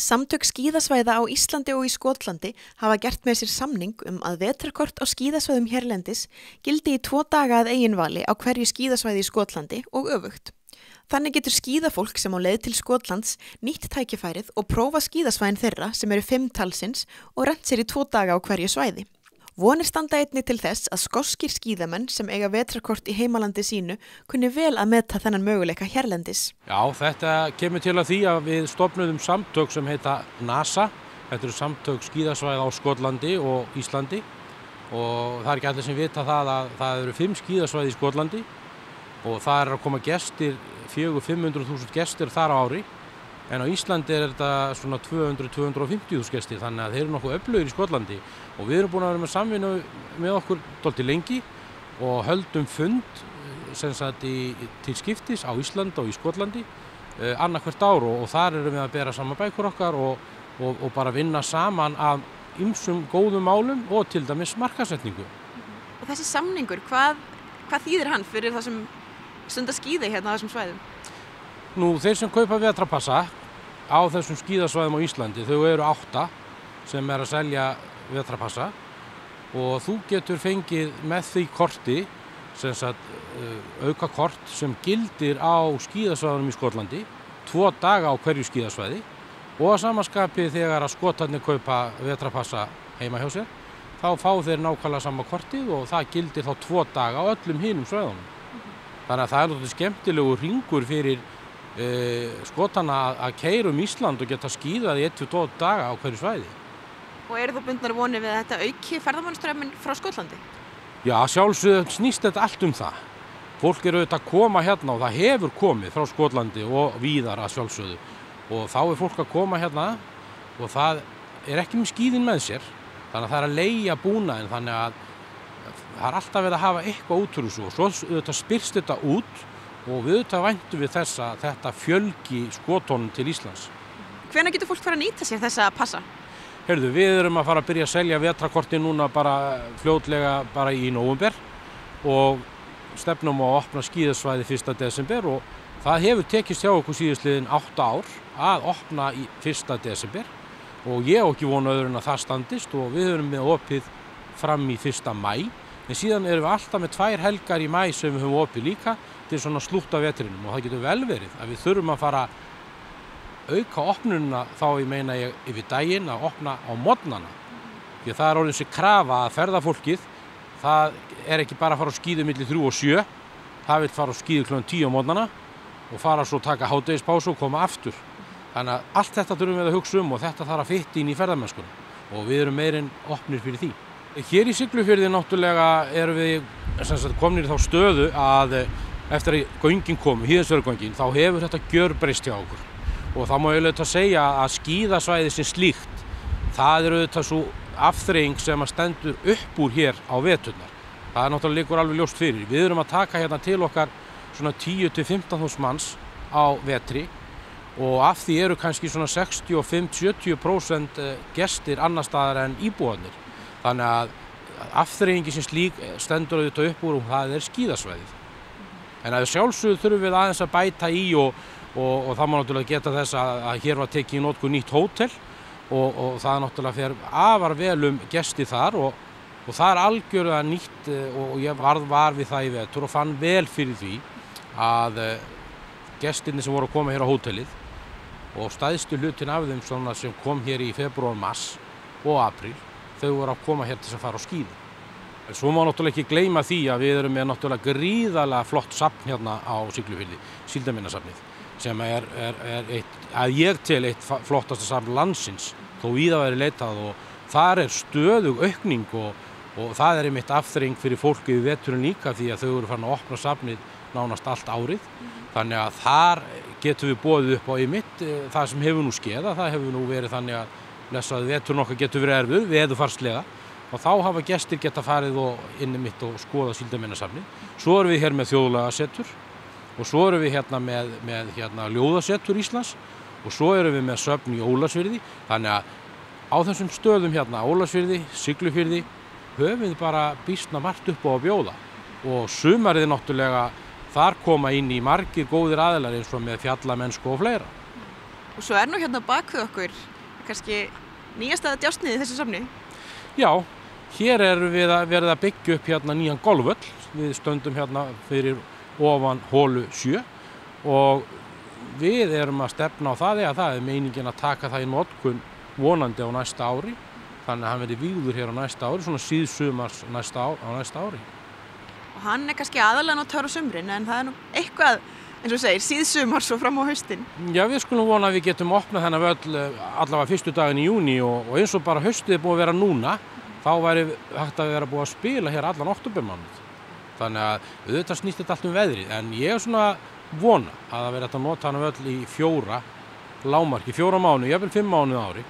Samtök skíðasvæða á Íslandi og í Skotlandi hafa gert með sér samning að vetrarkort á skíðasvæðum hérlendis gildi í 2 daga að eigin vali á hverju skíðasvæði í Skotlandi og öfugt. Þannig getur skíðafólk sem á leið til Skotlands nýtt tækifærið og prófa skíðasvæðin þeirra sem eru 5 talsins og rennt sér í 2 daga á hverju svæði. Vonir standa einnig til þess að skoskir skíðamenn sem eiga vetrarkort í heimalandi sínu kunni vel að meta þennan möguleika hérlendis. Já, þetta kemur til að því að við stofnuðum samtök sem heita NASA. Þetta eru samtök skíðasvæða á Skotlandi og Íslandi og það er ekki allir sem vita það að það eru 5 skíðasvæði í Skotlandi og það er að koma gestir, 400–500.000 gestir þar á ári. En á Íslandi er þetta svona 200–250.000 gestir, þannig að þeir eru nokkuð öflugir í Skotlandi og við erum búin að vera með samvinnu með okkur dálítið lengi og höldum fund sem sagt til skiptis á Íslandi og í Skotlandi annað hvert ár og þar erum við að bera saman bækur okkar og bara vinna saman af ýmsum góðum málum og til dæmis markaðssetningu. Og þessi samningur, hvað þýðir hann fyrir það sem stunda skíði hérna á þessum svæðum? Nú, þeir sem kaupa vetrarpassa á þessum skíðasvæðum á Íslandi, þau eru 8 sem er að selja vetrarpassa og þú getur fengið með því korti, sem sagt aukakort sem gildir á skíðasvæðunum í Skotlandi, 2 daga á hverju skíðasvæði og að sama þegar að Skotarnir kaupa vetrarpassa heima hjá sér, þá fá þeir nákvæmlega sama kortið og það gildir þá 2 daga á öllum hinum svæðunum. Þannig að það er náttúrulega skemmtilegu hringur fyrir Skotana að keyra Ísland og geta skíðað í 1–2 daga á hverju svæði. Og eru þú bundnar vonir við þetta auki ferðamannastrauminn frá Skotlandi? Já, sjálfsögðu snýst þetta allt það. Fólk eru auðvitað að koma hérna og það hefur komið frá Skotlandi og víðar að sjálfsögðu. Og þá er fólk að koma hérna og það er ekki með skíðin með sér. Þannig að það er að leigja búnaðinn, þannig að það er alltaf verið að hafa eitthvað út úr þessu og svo auðvitað spyrst þetta út og við auðvitað væntum við þess að þetta fjölgi skotunum til Íslands. Hvenær getur fólk fara að nýta sér þessa passa? Heyrðu, við erum að fara að byrja að selja vetrarkorti núna bara fljótlega bara í nóvember og stefnum að opna skíðasvæði 1. desember og það hefur tekist hjá okkur síðastliðin 8 ár að opna í 1. desember og ég á ekki vona öðru en að það standist og við erum með opið fram í 1. maí en síðan erum við alltaf með 2 helgar í maí sem við höfum opið líka til svona slútt af vetrinum og það getur vel verið að við þurfum að fara auka opnununa þá ég meina ég yfir daginn að opna á morgnana því að það er orðin sér krafa að ferðafólkið það er ekki bara að fara á skíðu milli 3 og 7 það vil fara á skíðu kl. 10 á morgnana og fara svo taka hádegishpásu og koma aftur þannig að allt þetta þurfum við að hugsa og þetta þarf að fitta inn í ferðamennskunni og við erum meirinn opnir fyrir því. Hér í Siglufirði náttúrulega erum við komnir í þá stöðu að eftir að göngin kom, Hýðisvörðugöngin, þá hefur þetta gjörbreyst hjá okkur og þá má ég auðvitað segja að skíðasvæði sem slíkt, það er auðvitað svo afþreying sem að stendur upp úr hér á veturnar. Það er náttúrulega liggur alveg ljóst fyrir. Við erum að taka hérna til okkar svona 10–15.000 manns á vetri og af því eru kannski svona 65–70% gestir annar staðar en íbúarnir. Þannig að afþreyingi sem slík stendur auðvitað upp úr og það er skíðasvæðið. En að sjálfsögðu þurfum við aðeins að bæta í og það má náttúrulega geta þess að hér var tekið í notkun nýtt hótel og það náttúrulega fer afar vel gesti þar og það er algjörlega nýtt og ég var við það í vetur og fann vel fyrir því að gestirnir sem voru að koma hér á hótelið og stærstu hlutin af þeim svona sem kom hér í febrúar, mars og apríl, þau voru að koma hér til að fara á skíði. Svo má náttúrulega ekki gleyma því að við erum með náttúrulega gríðarlega flott safn hérna á Siglufirði, Síldarminjasafnið, sem er eitt flottasta safn landsins, þó víða væri leitað og þar er stöðug aukning og það er einmitt afþreying fyrir fólkið í veturinn líka því að þau eru farin að opna safnið nánast allt árið. Þannig að þar getum við boðið upp á einmitt það sem hefur nú skeða, það hefur nú verið þannig að blessaði veturinn okkar getur verið erfiður, veðurfarslega. Og þá hafa gestir geta farið inn mitt og skoða Síldarminjasafnið. Svo erum við hér með þjóðlagasetur og svo erum við hérna með ljóðasetur Íslands og svo erum við með söfn í Ólafsfirði. Þannig að á þessum stöðum hérna, Ólafsfirði, Siglufirði, höfum við bara býsna margt upp á að bjóða. Og sumarið náttúrulega þar koma inn í margir góðir aðilar eins og með fjallamennsku og fleira. Og svo nú hérna bak við okkur kannski nýjasta djásnið í þessu safni. Já, hér við verið að byggja upp hérna nýjan golfvöll. Við stöndum hérna fyrir ofan holu 7 og við erum að stefna á það það meiningin að taka það í notkun vonandi á næsta ári. Þannig að hann verði vígður hér á næsta ári, svona síðsumars á næsta ári. Og hann kannski aðalega notaður á sumrin, en það nú eitthvað, eins og segir, síðsumars og fram á haustin. Já, við skulum vona að við getum opnað þennan völl allavega fyrstu daginn í júní og eins og bara haustið búið að vera núna, þá væri hægt að vera búið að spila hér allan októbermánuð. Þannig að auðvitað snýst þetta allt veðrið, en ég svona vona að það verði hægt að nota þennan völl í 4 lágmarki, 4 mánuði, jafnvel 5 mánuði á ári.